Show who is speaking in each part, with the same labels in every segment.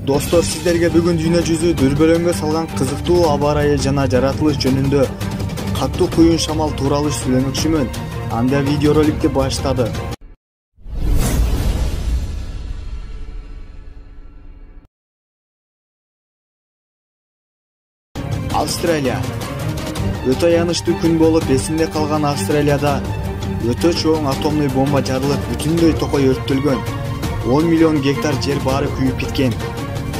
Speaker 1: Достор, сиздерге бүгүн дүйнө жүзү дүрбөлөңгө салган кызыктуу аба ырайы жана жаратылыш жөнүндө катуу куюн шамал тууралуу сүйлөмөкчүмүн. Анда видеороликти баштады. Австралия. Өтө аянычтуу күн болуп, эсимде калган Австралияда өтө чоң атомный бомба жарылып, бүтүндөй токой өрттөлгөн. 10 миллион гектар жер баары күйүп кеткен.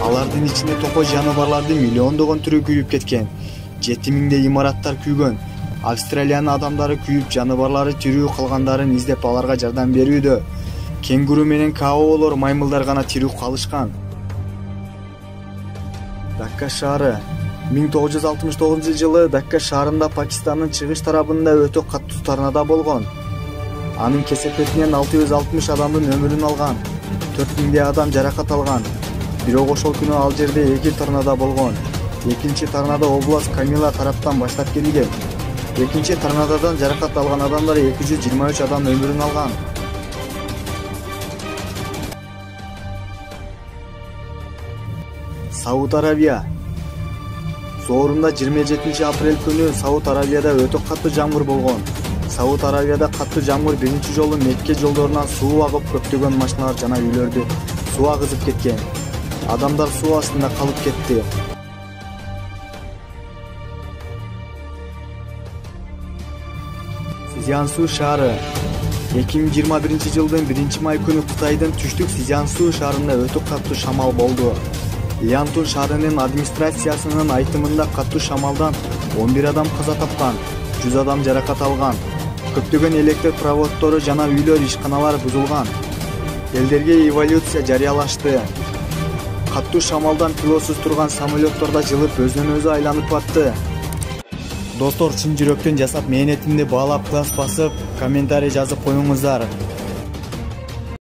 Speaker 1: Алардын ичинде токой жаныбарлардын миллиондогон түрү күйүп кеткен. 7000 имараттар күйгөн. Австралиянын адамдары күйүп, жаныбарлары тирүү калгандарын издеп аларга жардам берүүдө. Кенгуру менен коалалар, маймылдар гана тирүү калышкан. Дакка шаары. 1969 жылы Дакка шаарында Пакистандын чыгыш тарабында өтө катуу торнадо болгон. Анын кесепетинен 660 адамдын өмүрүн алган. 4000 адам жаракат алган. Бирок ошол күнү ал жерде 2 торнадо болгон. Экинчи торнадо область Камила тараптан баштап келген. Экинчи торнадодан жаракат алган адамдар 223 адам өмүрүн алган. Сауд Аравия. Соорунда 27 апрель күнү Сауд Аравияда өтө катуу жамгыр болгон. Сауд Аравияда катуу жамгыр биринчи жолу Мекке жолдорунан суу агып, көптөгөн машиналар жана үйлөрдү суу агызып кеткен. Адамдар суу астында калып кетти. Сизянсу шаары. 2021 жылдын 1-май күнү Кытайдын түштүк Сизянсу шаарында өтө катуу шамал болду. Лянтун шаарынын администрациясынын айтымында катуу шамалдан 11 адам каза тапкан, 100 адам жаракат алган. Көптөгөн электр проводдору жана үйлөр, ишканалар бузулган. Элдерге эволюция жарыялашты. Катуу шамалдан пилотсуз турган самолетторда жылып, өзүнөн өзү айланып батты. Достор, чын жүрөктөн жасап, мээнетимди баалап, класс басып, комментарий жазып коюңуздар.